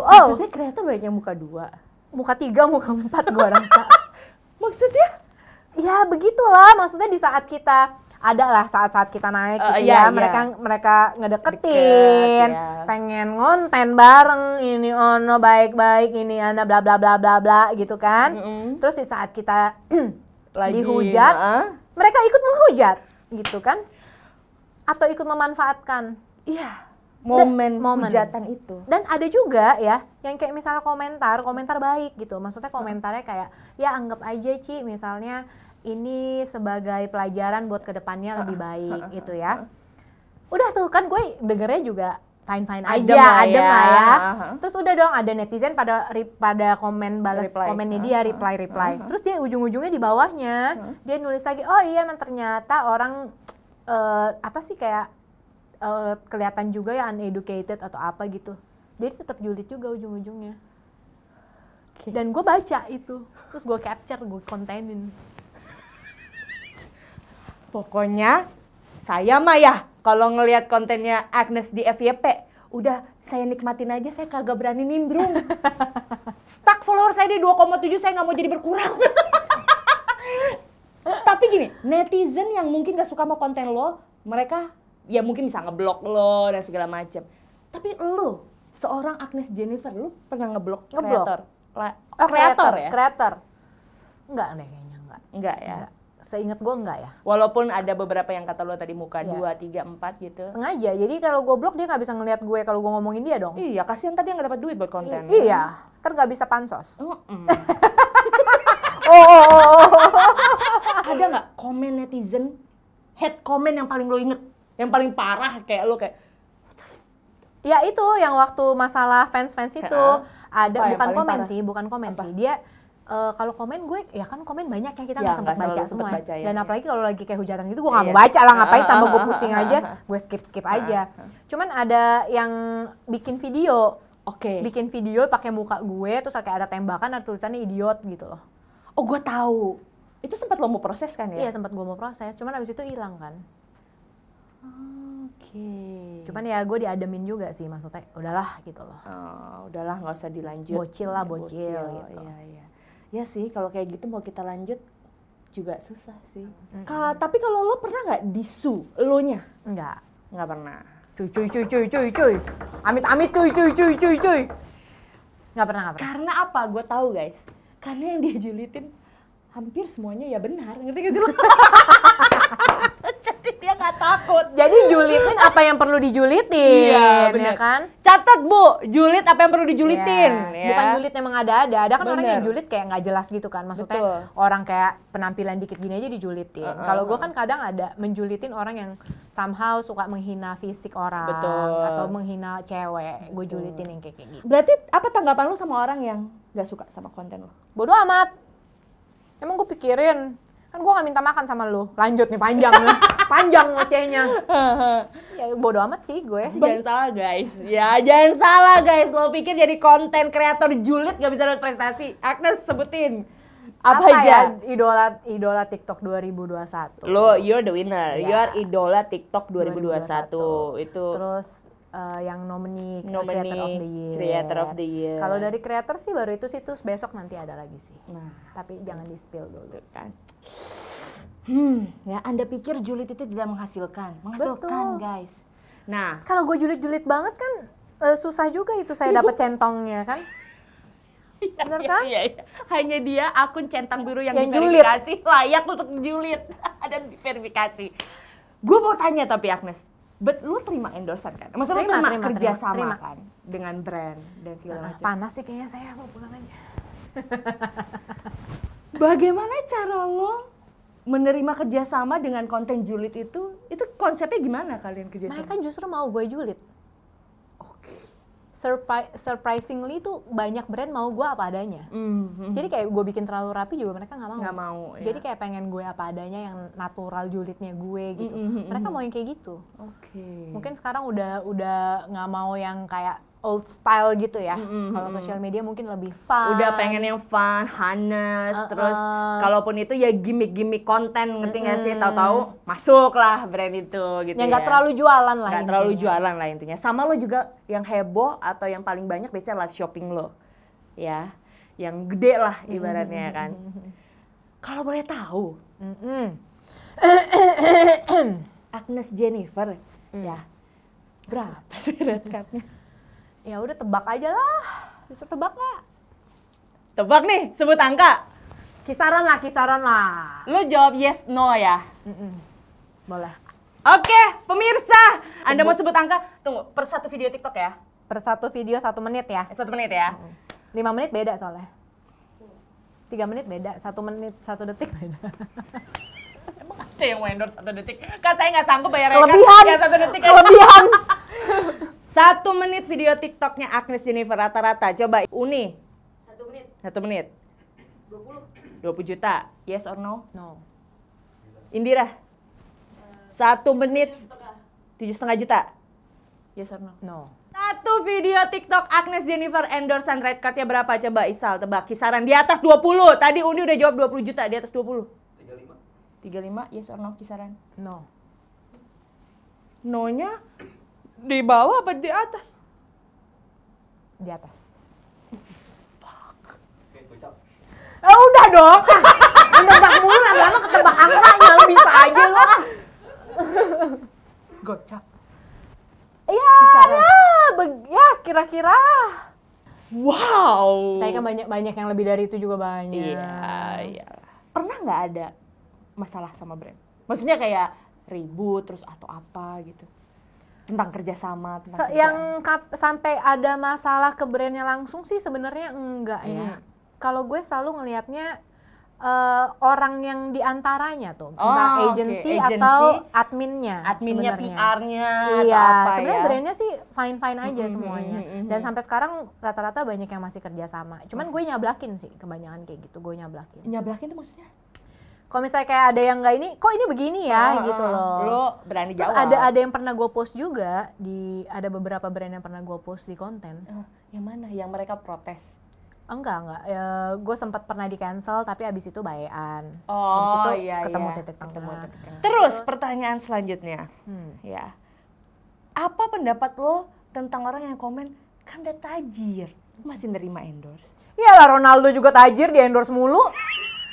[SPEAKER 2] Maksudnya kreator banyak yang muka 2.
[SPEAKER 1] Muka 3, muka 4 gue rasa.
[SPEAKER 2] Maksudnya?
[SPEAKER 1] Ya begitulah, maksudnya di saat kita ada lah saat-saat kita naik gitu mereka ngedeketin, pengen ngonten bareng, ini ono baik-baik, ini ana bla bla bla bla bla gitu kan. Terus di saat kita lagi dihujat, mereka ikut menghujat gitu kan, atau ikut memanfaatkan.
[SPEAKER 2] Iya. Momen hujatan itu.
[SPEAKER 1] Dan ada juga ya yang kayak misalnya komentar baik gitu, maksudnya komentarnya kayak ya anggap aja Ci misalnya ini sebagai pelajaran buat kedepannya lebih baik gitu ya. Udah tuh kan gue dengernya juga fine-fine aja, adem lah ya. Terus udah dong ada netizen pada komen balas komennya dia, reply. Terus dia ujung-ujungnya di bawahnya dia nulis lagi, oh iya emang ternyata orang apa sih kayak kelihatan juga ya uneducated atau apa gitu. Dia tetap julid juga ujung-ujungnya. Dan gue baca itu, terus gue capture, gue kontenin.
[SPEAKER 2] Pokoknya saya mah ya kalau ngelihat kontennya Agnes di FYP, udah saya nikmatin aja, saya kagak berani nimbrung. Stuck follower saya di 2,7, saya nggak mau jadi berkurang. Tapi gini, netizen yang mungkin gak suka sama konten lo, mereka ya mungkin bisa ngeblok lo dan segala macam. Tapi lo, seorang Agnes Jennifer, lo pernah ngeblok kreator? Kreator ya?
[SPEAKER 1] Kreator. Enggak deh kayaknya,
[SPEAKER 2] enggak ya? Enggak.
[SPEAKER 1] Seingat gue enggak ya.
[SPEAKER 2] Walaupun ada beberapa yang kata lo tadi muka 2, 3, 4 gitu.
[SPEAKER 1] Sengaja, jadi kalau gue blok dia nggak bisa ngeliat gue kalau gue ngomongin dia dong.
[SPEAKER 2] Iya, kasihan tadi yang nggak dapat duit buat konten.
[SPEAKER 1] Iya, kan nggak bisa pansos.
[SPEAKER 2] Ada nggak komen netizen, hate comment yang paling lo inget? Yang paling parah kayak lo kayak...
[SPEAKER 1] Ya itu, yang waktu masalah fans-fans itu. Ada, bukan komen sih. Dia... kalau komen gue, ya kan komen banyak ya, kita nggak sempat baca semua. Dan apalagi kalau lagi kayak hujatan gitu, gue nggak mau baca lah, ngapain tambah gue pusing aja, gue skip aja. Cuman ada yang bikin video,
[SPEAKER 2] Oke.
[SPEAKER 1] Bikin video pakai muka gue, terus kayak ada tembakan, ada tulisannya idiot gitu loh.
[SPEAKER 2] Oh, gue tahu. Itu sempat lo mau proses kan ya?
[SPEAKER 1] Iya, sempat gue mau proses, cuman abis itu hilang kan.
[SPEAKER 2] Oke.
[SPEAKER 1] Cuman ya gue diademin juga sih, maksudnya udahlah gitu loh.
[SPEAKER 2] Udahlah nggak usah dilanjut.
[SPEAKER 1] Bocil lah, bocil gitu.
[SPEAKER 2] Iya. Ya sih, kalau kayak gitu mau kita lanjut juga susah sih. Tapi kalau lo pernah nggak disu, elonya?
[SPEAKER 1] Enggak.
[SPEAKER 2] Nggak pernah.
[SPEAKER 1] Cuy. Amit cuy. Nggak pernah.
[SPEAKER 2] Karena apa? Gue tahu guys. Karena yang dia julitin hampir semuanya ya benar. Ngerti gak sih lo? Jadi dia nggak takut.
[SPEAKER 1] Jadi julitin apa yang perlu dijulitin,
[SPEAKER 2] Iya, bener.
[SPEAKER 1] ya kan?
[SPEAKER 2] Catat Bu, julit apa yang perlu dijulitin.
[SPEAKER 1] Yes.
[SPEAKER 2] Ya.
[SPEAKER 1] Bukan julit emang ada kan orang
[SPEAKER 2] Bener.
[SPEAKER 1] yang julit kayak nggak jelas gitu kan. Maksudnya
[SPEAKER 2] Betul.
[SPEAKER 1] orang kayak penampilan dikit gini aja dijulitin. Kalau gue kan kadang ada menjulitin orang yang somehow suka menghina fisik orang.
[SPEAKER 2] Betul.
[SPEAKER 1] Atau menghina cewek. Gue julitin yang kayak gitu.
[SPEAKER 2] Berarti apa tanggapan lo sama orang yang nggak suka sama konten lo?
[SPEAKER 1] Bodoh amat. Emang gue pikirin. Kan gue gak minta makan sama lu. Lanjut nih, panjang nih. Panjang ngocehnya. Ya bodo amat sih gue.
[SPEAKER 2] Jangan salah guys. Ya jangan salah guys. Lo pikir jadi konten kreator julid gak bisa dapat prestasi? Agnes sebutin. Apa aja?
[SPEAKER 1] Ya, idola TikTok 2021.
[SPEAKER 2] Lo, you're the winner.
[SPEAKER 1] Ya.
[SPEAKER 2] You are idola TikTok 2021. Itu
[SPEAKER 1] Terus yang nominee
[SPEAKER 2] Creator of the Year.
[SPEAKER 1] Kalau dari creator sih baru itu sih, terus besok nanti ada lagi sih.
[SPEAKER 2] Nah,
[SPEAKER 1] Tapi jangan di-spill dulu.
[SPEAKER 2] kan. Ya Anda pikir julid itu tidak menghasilkan? Menghasilkan
[SPEAKER 1] Betul.
[SPEAKER 2] guys. Nah,
[SPEAKER 1] Kalau gue julid-julid banget kan susah juga itu saya dapat centongnya kan. Bener kan?
[SPEAKER 2] Iya. Hanya dia akun centang biru yang
[SPEAKER 1] Yang
[SPEAKER 2] diverifikasi layak untuk julid dan diverifikasi. Gue mau tanya tapi Agnes, lu terima endorsean kan? Maksudnya lu terima kerja sama kan dengan brand dan segala macam.
[SPEAKER 1] Panas sih kayaknya, saya mau pulang aja.
[SPEAKER 2] Bagaimana cara lo menerima kerjasama dengan konten julid itu? Itu konsepnya gimana kalian kerjasama?
[SPEAKER 1] Mereka justru mau gue julid. Surprisingly tuh banyak brand mau gue apa adanya. Jadi kayak gue bikin terlalu rapi juga mereka nggak mau.
[SPEAKER 2] Nggak mau.
[SPEAKER 1] Jadi kayak pengen gue apa adanya yang natural julidnya gue gitu. Mereka mau yang kayak gitu. Mungkin sekarang udah nggak mau yang kayak old style gitu ya. Kalau sosial media mungkin lebih fun.
[SPEAKER 2] Udah pengen yang fun, honest, terus kalaupun itu ya gimmick-gimmick konten, ngerti nggak sih? Tahu-tahu masuk lah brand itu gitu
[SPEAKER 1] yang nggak terlalu jualan lah.
[SPEAKER 2] Nggak terlalu jualan lah intinya. Sama lo juga yang heboh atau yang paling banyak biasanya live shopping lo, ya, yang gede lah ibaratnya kan. Kalau boleh tahu, Agnes Jennifer, ya berapa sih red card-nya?
[SPEAKER 1] Ya udah tebak aja lah. Bisa tebak nggak?
[SPEAKER 2] Tebak nih, sebut angka.
[SPEAKER 1] Kisaran lah.
[SPEAKER 2] Lu jawab yes no ya.
[SPEAKER 1] Boleh.
[SPEAKER 2] Oke, pemirsa, Anda mau sebut angka? Tunggu, per satu video TikTok ya?
[SPEAKER 1] Per satu video 1 menit ya.
[SPEAKER 2] 1 menit ya?
[SPEAKER 1] 5 menit beda soalnya. 3 menit beda, 1 menit 1 detik beda.
[SPEAKER 2] Emang ada yang mau endorse 1 detik? Kan saya nggak sanggup bayar
[SPEAKER 1] Kelebihan.
[SPEAKER 2] ya 1 detik aja.
[SPEAKER 1] Kelebihan.
[SPEAKER 2] 1 menit video TikToknya Agnes Jennifer rata-rata. Coba Uni. 1 menit. 1 menit. 20 juta. Yes or no?
[SPEAKER 1] No.
[SPEAKER 2] Indira. 1 menit 7,5 juta. Yes or no?
[SPEAKER 1] No.
[SPEAKER 2] 1 video TikTok Agnes Jennifer endorsean red card-nya berapa? Coba Isal tebak. Kisaran di atas 20. Tadi Uni udah jawab 20 juta, di atas 20. 35, yes or no kisaran?
[SPEAKER 1] No.
[SPEAKER 2] No-nya di bawah apa di atas?
[SPEAKER 1] Di atas. Udah dong. Menebak mulu lama-lama ketebak angkanya, lu bisa aja lo.
[SPEAKER 2] Gocap.
[SPEAKER 1] Ya, ya kira-kira.
[SPEAKER 2] Wow.
[SPEAKER 1] Tapi kan banyak yang lebih dari itu juga banyak.
[SPEAKER 2] Iya. Pernah nggak ada masalah sama brand? Maksudnya kayak ribut terus atau apa gitu? Tentang kerjasama, tentang
[SPEAKER 1] Yang sampai ada masalah ke brandnya langsung sih sebenarnya enggak ya. Kalau gue selalu ngelihatnya orang yang diantaranya tuh, entah agency atau adminnya,
[SPEAKER 2] PR-nya,
[SPEAKER 1] iya,
[SPEAKER 2] atau apa
[SPEAKER 1] sebenarnya
[SPEAKER 2] ya?
[SPEAKER 1] brandnya sih fine aja semuanya. Dan sampai sekarang rata-rata banyak yang masih kerja sama. Cuman gue nyablakin sih kebanyakan kayak gitu, gue nyablakin.
[SPEAKER 2] Nyablakin tuh maksudnya?
[SPEAKER 1] Kalau misalnya kayak ada yang nggak ini, kok ini begini ya gitu loh.
[SPEAKER 2] Lo berani
[SPEAKER 1] Terus
[SPEAKER 2] jawab.
[SPEAKER 1] ada yang pernah gue post juga ada beberapa brand yang pernah gue post di konten.
[SPEAKER 2] Yang mana? Yang mereka protes?
[SPEAKER 1] Enggak. Ya, gue sempat pernah di cancel tapi abis itu bayan.
[SPEAKER 2] Oh
[SPEAKER 1] abis itu
[SPEAKER 2] iya.
[SPEAKER 1] ketemu titik tengah.
[SPEAKER 2] Terus pertanyaan selanjutnya, ya, apa pendapat lo tentang orang yang komen kan udah tajir, masih nerima endorse?
[SPEAKER 1] Iyalah Ronaldo juga tajir, di endorse mulu.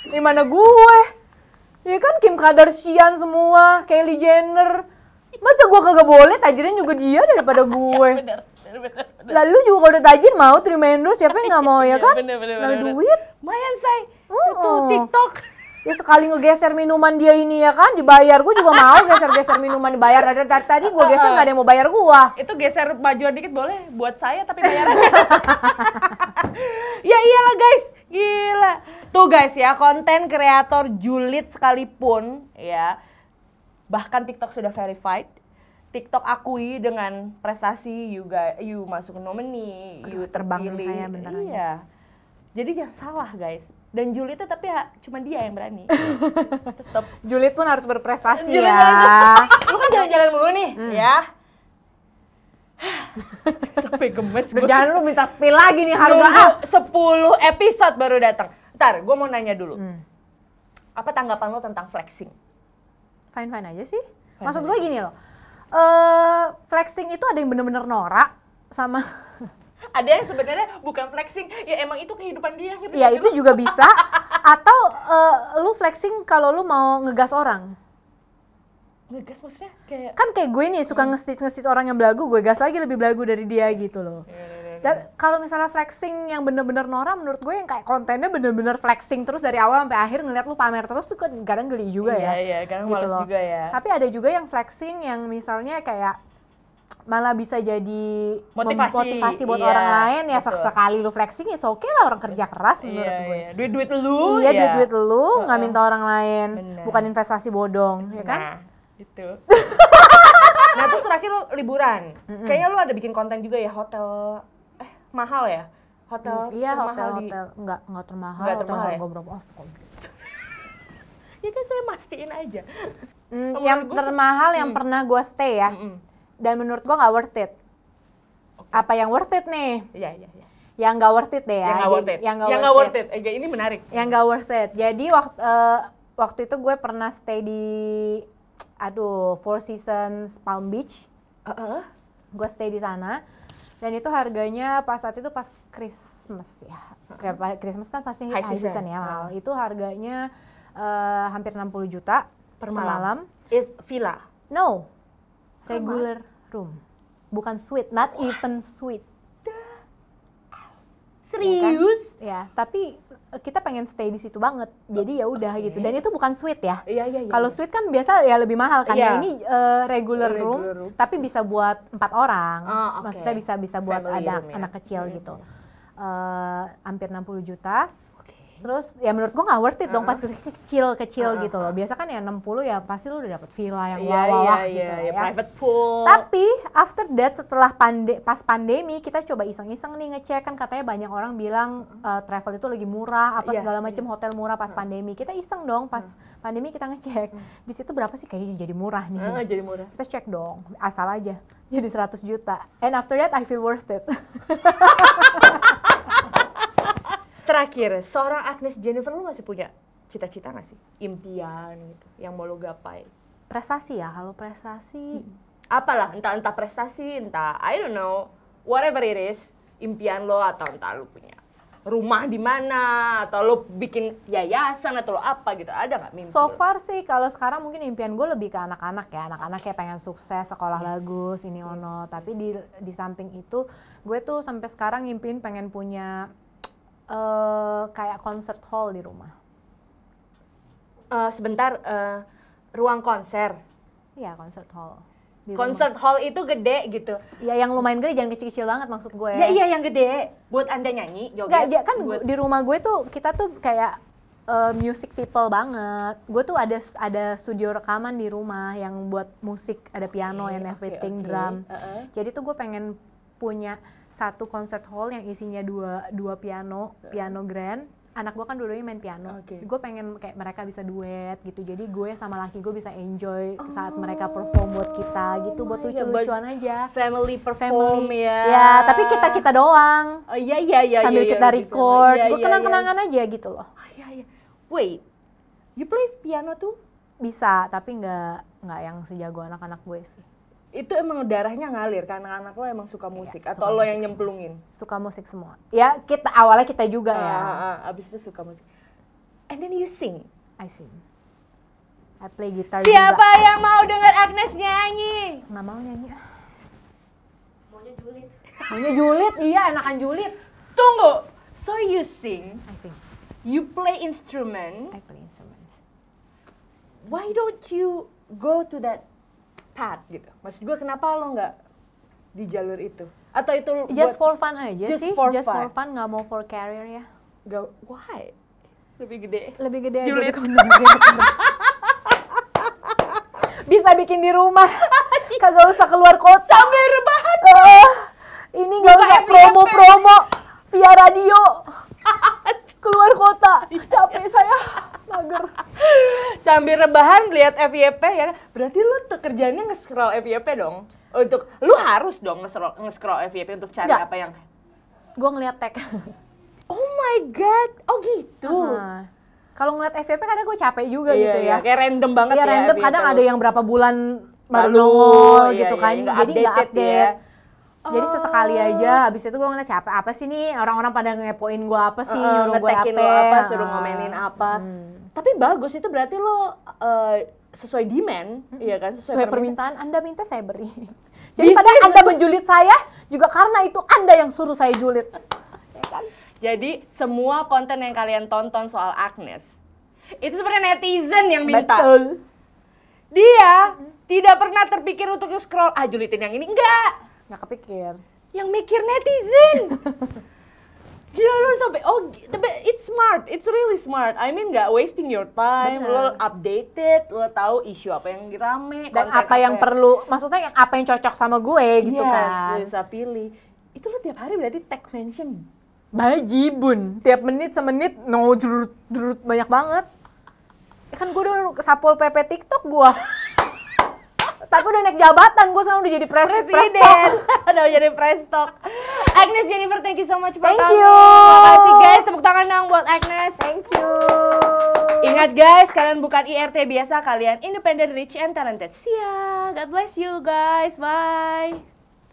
[SPEAKER 1] Gimana gue? Ya kan Kim Kardashian semua, Kylie Jenner. Masa gue kagak boleh, tajirnya juga dia daripada gue.
[SPEAKER 2] Bener.
[SPEAKER 1] Lalu juga kalau udah tajir mau terima endorse, siapa yang gak mau ya kan?
[SPEAKER 2] Bener.
[SPEAKER 1] Duit.
[SPEAKER 2] Lumayan say, itu TikTok.
[SPEAKER 1] Ya sekali ngegeser minuman dia ini ya kan, dibayar. Gue juga mau geser-geser minuman dibayar. Dari tadi gue geser gak ada yang mau bayar gue.
[SPEAKER 2] Itu geser majuan dikit boleh, buat saya tapi bayarannya. Ya iyalah guys, gila. Tuh guys ya, konten kreator julid sekalipun ya, bahkan TikTok sudah verified. TikTok akui dengan prestasi, you masuk nominee, you terpilih.
[SPEAKER 1] Saya bentar lagi.
[SPEAKER 2] Iya. Jadi jangan salah guys. Dan julid itu tapi cuma dia yang berani. Tetap.
[SPEAKER 1] Julid pun harus berprestasi
[SPEAKER 2] Julid
[SPEAKER 1] ya.
[SPEAKER 2] Lu kan jalan-jalan mulu nih, ya. Sampai gemes gue.
[SPEAKER 1] Jangan lu minta spill lagi nih harga.
[SPEAKER 2] Nunggu 10 episode baru datang. Ntar, gue mau nanya dulu. Apa tanggapan lo tentang flexing?
[SPEAKER 1] Fine-fine aja sih. Maksud gue gini loh. Flexing itu ada yang bener-bener norak sama
[SPEAKER 2] ada yang sebenarnya bukan flexing, ya emang itu kehidupan dia gitu.
[SPEAKER 1] Ya itu juga bisa. Atau lu flexing kalau lu mau ngegas orang.
[SPEAKER 2] Ngegas maksudnya kayak
[SPEAKER 1] kan kayak gue nih suka nge-stitch orang yang belagu, gue gas lagi lebih belagu dari dia gitu loh. Dan kalau misalnya flexing yang bener-bener norak, menurut gue yang kayak kontennya bener-bener flexing terus dari awal sampai akhir ngeliat lu pamer terus tuh kadang geli juga ya.
[SPEAKER 2] Iya, kadang
[SPEAKER 1] gitu
[SPEAKER 2] males
[SPEAKER 1] loh.
[SPEAKER 2] juga ya.
[SPEAKER 1] Tapi ada juga yang flexing yang misalnya kayak malah bisa jadi motivasi buat orang lain ya. Sekali lu flexing ya oke lah, orang kerja keras menurut gue.
[SPEAKER 2] Duit lu
[SPEAKER 1] iya, duit lu nggak minta orang lain.
[SPEAKER 2] Bener.
[SPEAKER 1] Bukan investasi bodong, ya kan?
[SPEAKER 2] Nah, itu. Nah, terus terakhir lu liburan. Kayaknya lu ada bikin konten juga ya, hotel mahal ya? Hotel
[SPEAKER 1] iya,
[SPEAKER 2] termahal
[SPEAKER 1] hotel enggak termahal,
[SPEAKER 2] Nggak termahal ya?
[SPEAKER 1] berapa
[SPEAKER 2] Ya kan saya mastiin aja.
[SPEAKER 1] Yang termahal yang pernah gue stay ya. Dan menurut gue nggak worth it. Okay. Apa yang worth it nih?
[SPEAKER 2] Iya.
[SPEAKER 1] Yang nggak worth it deh ya.
[SPEAKER 2] Yang nggak worth it. Ini menarik. Yang
[SPEAKER 1] nggak worth it. Jadi waktu itu gue pernah stay di Four Seasons Palm Beach. Gue stay di sana. Dan itu harganya pas saat itu pas Christmas ya. Kayak Christmas kan pasti high season ya mahal. Itu harganya hampir 60 juta per malam.
[SPEAKER 2] Is villa?
[SPEAKER 1] No. Regular room. Bukan suite, not even suite.
[SPEAKER 2] Serius?
[SPEAKER 1] Ya, tapi kita pengen stay di situ banget. Jadi ya udah gitu. Dan itu bukan suite ya.
[SPEAKER 2] Iya.
[SPEAKER 1] Kalau suite kan biasa ya lebih mahal kan.
[SPEAKER 2] Iya.
[SPEAKER 1] Ini regular room, tapi bisa buat 4 orang. Maksudnya bisa buat
[SPEAKER 2] family
[SPEAKER 1] ada
[SPEAKER 2] room, ya?
[SPEAKER 1] anak kecil gitu. Hampir 60 juta. Terus ya menurut gua nggak worth it dong pas kecil gitu loh. Biasa kan ya 60 ya pasti lu udah dapet villa yang wah gitu ya.
[SPEAKER 2] Private pool.
[SPEAKER 1] Tapi after that setelah pas pandemi kita coba iseng-iseng nih ngecek, kan katanya banyak orang bilang travel itu lagi murah segala macam, hotel murah pas pandemi. Kita iseng dong pas pandemi kita ngecek. Di situ berapa sih kayaknya jadi murah nih.
[SPEAKER 2] Jadi murah.
[SPEAKER 1] Kita cek dong, asal aja. Jadi 100 juta. And after that I feel worth it.
[SPEAKER 2] Terakhir, seorang Agnes Jennifer, lu masih punya cita-cita nggak sih? Impian gitu, yang mau lu gapai?
[SPEAKER 1] Prestasi ya, kalau prestasi...
[SPEAKER 2] Apalah, entah prestasi, entah, I don't know, whatever it is, impian lo atau entah lu punya rumah di mana, atau lu bikin yayasan, atau lu apa gitu, ada nggak mimpi
[SPEAKER 1] So far sih, kalau sekarang mungkin impian gue lebih ke anak-anak ya. Anak-anak kayak pengen sukses, sekolah bagus, ini ono. Tapi di samping itu, gue tuh sampai sekarang ngimpiin pengen punya kayak concert hall di rumah.
[SPEAKER 2] Sebentar, ruang konser.
[SPEAKER 1] Iya, concert hall.
[SPEAKER 2] Concert hall itu gede gitu.
[SPEAKER 1] Ya yang lumayan gede, jangan kecil-kecil banget maksud gue.
[SPEAKER 2] Ya iya yang gede. Buat Anda nyanyi, joget.
[SPEAKER 1] Nggak, kan di rumah gue tuh kita tuh kayak music people banget. Gue tuh ada studio rekaman di rumah yang buat musik, ada piano and everything, drum. Jadi tuh gue pengen punya satu concert hall yang isinya dua piano grand, anak gue kan dulunya main piano. Gue pengen kayak mereka bisa duet gitu. Jadi gue sama laki gue bisa enjoy saat mereka perform buat kita gitu, buat lucu-lucuan aja.
[SPEAKER 2] Family perform ya.
[SPEAKER 1] Ya, tapi kita doang.
[SPEAKER 2] Oh iya.
[SPEAKER 1] Sambil kita record, gue kenang-kenangan aja gitu loh.
[SPEAKER 2] Iya. Wait, you play piano tuh?
[SPEAKER 1] Bisa, tapi nggak yang sejago anak-anak gue sih.
[SPEAKER 2] Itu emang darahnya ngalir karena anak lo emang suka musik atau lo yang nyemplungin?
[SPEAKER 1] Suka musik semua. Ya awalnya kita juga ya.
[SPEAKER 2] Abis itu suka musik. And then you sing?
[SPEAKER 1] I sing. I play gitar
[SPEAKER 2] Siapa
[SPEAKER 1] juga.
[SPEAKER 2] Siapa yang mau dengar Agnes nyanyi?
[SPEAKER 1] Nggak mau nyanyi.
[SPEAKER 2] Maunya julid,
[SPEAKER 1] iya enakan julid.
[SPEAKER 2] Tunggu, so you sing?
[SPEAKER 1] I sing.
[SPEAKER 2] You play instrument?
[SPEAKER 1] I play instruments.
[SPEAKER 2] Why don't you go to that path gitu? Maksud gue kenapa lo nggak di jalur itu? Atau itu
[SPEAKER 1] just for fun aja
[SPEAKER 2] just
[SPEAKER 1] sih?
[SPEAKER 2] For
[SPEAKER 1] just
[SPEAKER 2] fun.
[SPEAKER 1] for fun, nggak mau for career ya?
[SPEAKER 2] Why? Lebih gede
[SPEAKER 1] aja di konten. Bisa bikin di rumah, kagak usah keluar kota.
[SPEAKER 2] Sambil rebahan.
[SPEAKER 1] Ini nggak usah promo-promo via radio. Keluar kota, capek saya, mager.
[SPEAKER 2] Sambil rebahan lihat FYP ya, berarti lu tuh kerjanya nge-scroll FYP dong? Untuk, lu harus dong nge-scroll FYP untuk cari apa yang...
[SPEAKER 1] Gue ngeliat tag.
[SPEAKER 2] Oh my god, oh gitu?
[SPEAKER 1] Kalau ngeliat FYP kadang gue capek juga gitu ya.
[SPEAKER 2] Kayak random banget ya.
[SPEAKER 1] Iya random,
[SPEAKER 2] FYP
[SPEAKER 1] kadang
[SPEAKER 2] lu.
[SPEAKER 1] ada yang berapa bulan baru nongol gitu kan,
[SPEAKER 2] jadi
[SPEAKER 1] nggak update.
[SPEAKER 2] Ya.
[SPEAKER 1] Jadi sesekali aja, abis itu gue ngeliat capek apa sih nih, orang-orang pada ngepoin gue apa sih, nyuruh gue
[SPEAKER 2] apa, suruh ngomenin apa. Tapi bagus, itu berarti lo sesuai demand, iya kan?
[SPEAKER 1] Sesuai permintaan, Anda minta saya beri. Jadi padahal Anda menjulit saya, juga karena itu Anda yang suruh saya julid. Ya kan?
[SPEAKER 2] Jadi semua konten yang kalian tonton soal Agnes, itu sebenarnya netizen yang minta.
[SPEAKER 1] Betul.
[SPEAKER 2] Dia tidak pernah terpikir untuk scroll, julitin yang ini, enggak.
[SPEAKER 1] Nggak kepikir.
[SPEAKER 2] Yang mikir netizen. Gila lu sampai, it's smart, it's really smart. I mean nggak wasting your time, lo updated, lo tahu isu apa yang rame.
[SPEAKER 1] Dan apa yang perlu, maksudnya apa yang cocok sama gue gitu kan.
[SPEAKER 2] Yes, bisa pilih. Itu lo tiap hari berarti text mention.
[SPEAKER 1] Bajibun, tiap menit semenit, durut banyak banget. Ya kan gue udah sapol PP TikTok gue. Tapi udah naik jabatan, gue sekarang udah jadi presiden.
[SPEAKER 2] Udah jadi prestock. Agnes Jennifer, thank you so much for coming.
[SPEAKER 1] Thank you.
[SPEAKER 2] Makasih guys, tepuk tangan dong buat Agnes.
[SPEAKER 1] Thank you.
[SPEAKER 2] Ingat guys, kalian bukan IRT biasa, kalian independent, rich, and talented. See ya. God bless you guys. Bye.